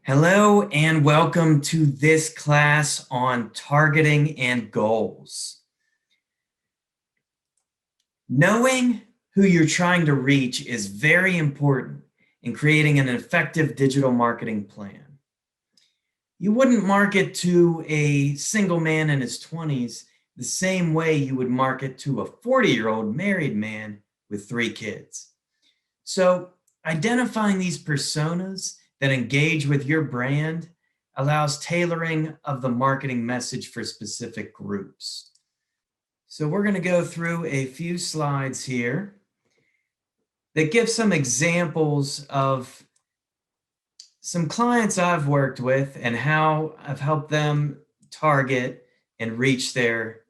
Hello and welcome to this class on targeting and goals. Knowing who you're trying to reach is very important in creating an effective digital marketing plan. You wouldn't market to a single man in his 20s the same way you would market to a 40-year-old married man with 3 kids. So identifying these personas that engage with your brand allows tailoring of the marketing message for specific groups. So we're going to go through a few slides here that give some examples of some clients I've worked with and how I've helped them target and reach their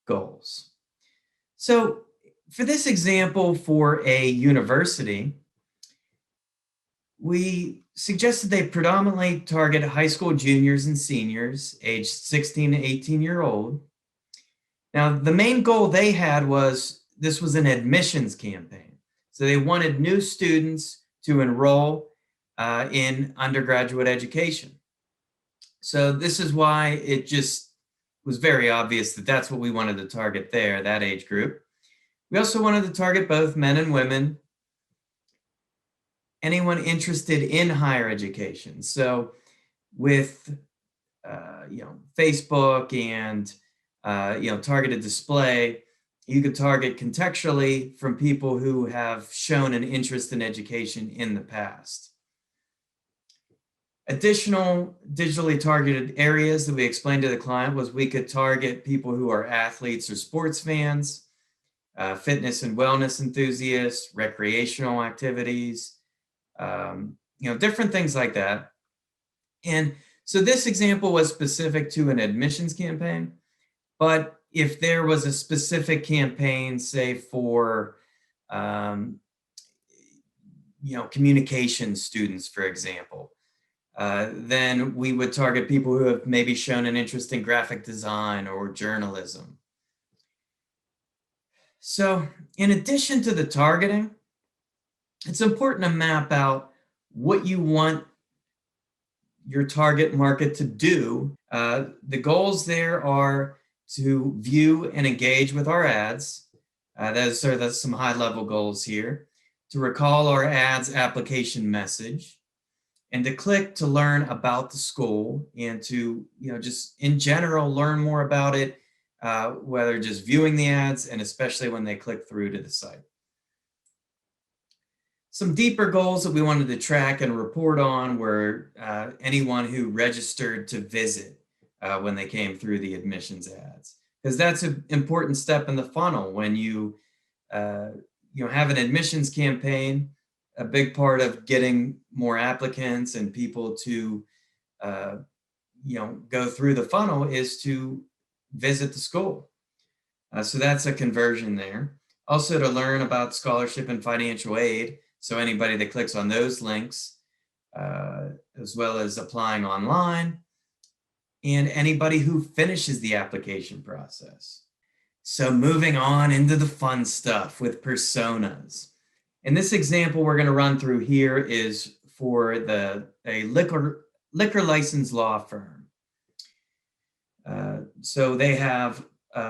goals. So for this example, for a university, we suggested they predominantly target high school juniors and seniors aged 16 to 18-year-old. Now, the main goal they had was this was an admissions campaign. So they wanted new students to enroll in undergraduate education. So this is why it just was very obvious that that's what we wanted to target there, that age group. We also wanted to target both men and women, anyone interested in higher education. So with Facebook and targeted display, you could target contextually from people who have shown an interest in education in the past. Additional digitally targeted areas that we explained to the client was we could target people who are athletes or sports fans, fitness and wellness enthusiasts, recreational activities, different things like that. And so this example was specific to an admissions campaign, but if there was a specific campaign, say for, communication students, for example, then we would target people who have maybe shown an interest in graphic design or journalism. So in addition to the targeting, it's important to map out what you want your target market to do. The goals there are to view and engage with our ads. That's some high-level goals here. To recall our ads application message, and to click to learn about the school, and to just in general learn more about it, whether just viewing the ads and especially when they click through to the site. Some deeper goals that we wanted to track and report on were anyone who registered to visit when they came through the admissions ads, because that's an important step in the funnel. When you have an admissions campaign, a big part of getting more applicants and people to go through the funnel is to visit the school. So that's a conversion there. Also to learn about scholarship and financial aid. So anybody that clicks on those links, as well as applying online, and anybody who finishes the application process. So moving on into the fun stuff with personas. And this example we're going to run through here is for a liquor license law firm. So they have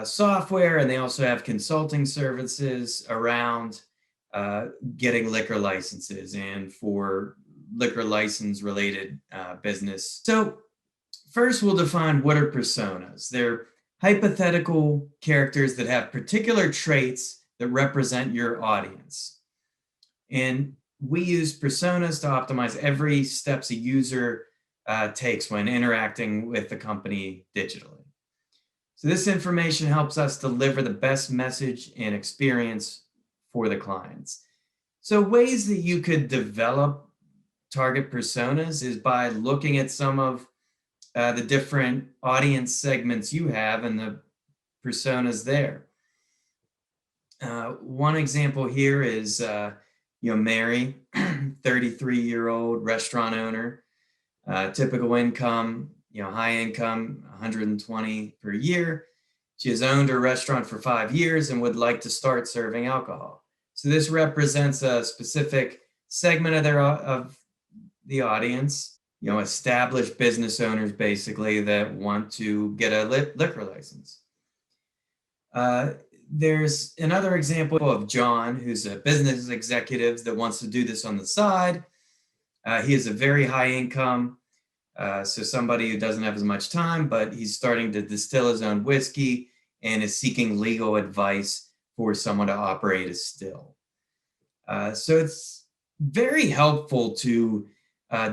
software, and they also have consulting services around getting liquor licenses and for liquor license related business. So first we'll define what are personas. They're hypothetical characters that have particular traits that represent your audience. And we use personas to optimize every steps a user takes when interacting with the company digitally. So this information helps us deliver the best message and experience for the clients. So ways that you could develop target personas is by looking at some of the different audience segments you have and the personas there. One example here is Mary, 33-year-old restaurant owner, typical income, high income, 120 per year. She has owned her restaurant for 5 years and would like to start serving alcohol. So this represents a specific segment of the audience. established business owners basically that want to get a liquor license. There's another example of John, who's a business executive that wants to do this on the side. He has a very high income, so somebody who doesn't have as much time, but he's starting to distill his own whiskey and is seeking legal advice for someone to operate a still. So it's very helpful to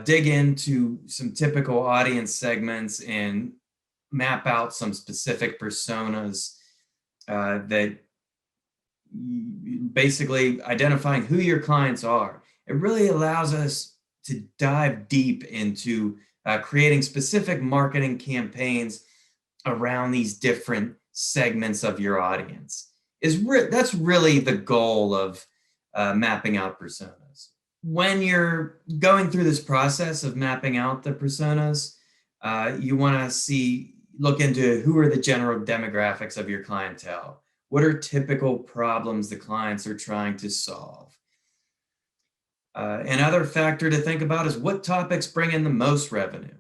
dig into some typical audience segments and map out some specific personas that basically identifying who your clients are. It really allows us to dive deep into creating specific marketing campaigns around these different segments of your audience. That's really the goal of mapping out personas. When you're going through this process of mapping out the personas, you want to look into who are the general demographics of your clientele. What are typical problems the clients are trying to solve? Another factor to think about is what topics bring in the most revenue.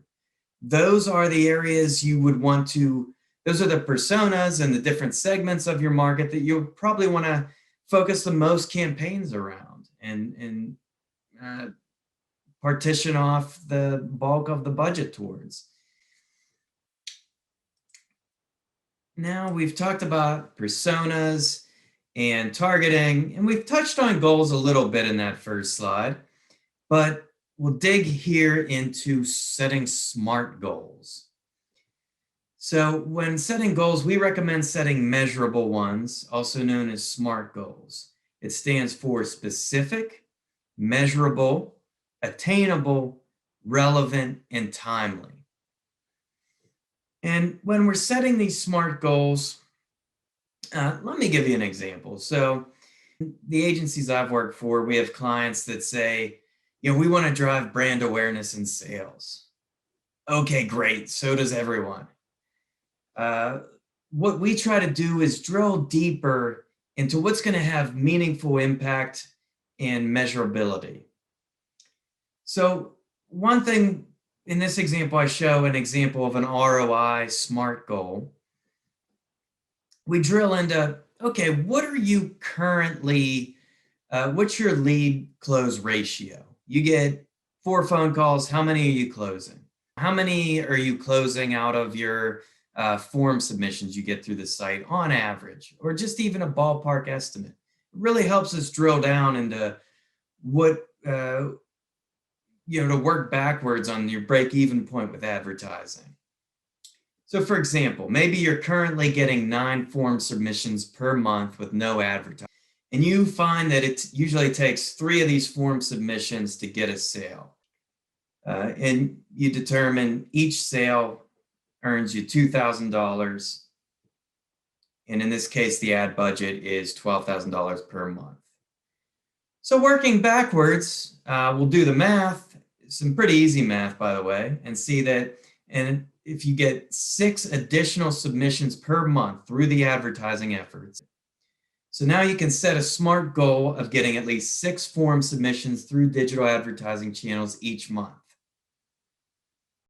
Those are the areas you would want to, those are the personas and the different segments of your market that you'll probably want to focus the most campaigns around and partition off the bulk of the budget towards. Now we've talked about personas and targeting, and we've touched on goals a little bit in that first slide, but we'll dig here into setting SMART goals. So when setting goals, we recommend setting measurable ones, also known as SMART goals. It stands for specific, measurable, attainable, relevant, and timely. And when we're setting these SMART goals, let me give you an example. So the agencies I've worked for, we have clients that say, we want to drive brand awareness and sales. Okay, great. So does everyone. What we try to do is drill deeper into what's going to have meaningful impact and measurability. So one thing in this example, I show an example of an ROI SMART goal. We drill into, okay, what are you currently, what's your lead close ratio? You get 4 phone calls, how many are you closing? How many are you closing out of your form submissions you get through the site on average, or just even a ballpark estimate? It really helps us drill down into what, to work backwards on your break-even point with advertising. So for example, maybe you're currently getting 9 form submissions per month with no advertising, and you find that it usually takes 3 of these form submissions to get a sale. And you determine each sale earns you $2,000. And in this case, the ad budget is $12,000 per month. So working backwards, we'll do the math, some pretty easy math, by the way, and see that, and if you get 6 additional submissions per month through the advertising efforts, so now you can set a SMART goal of getting at least 6 form submissions through digital advertising channels each month.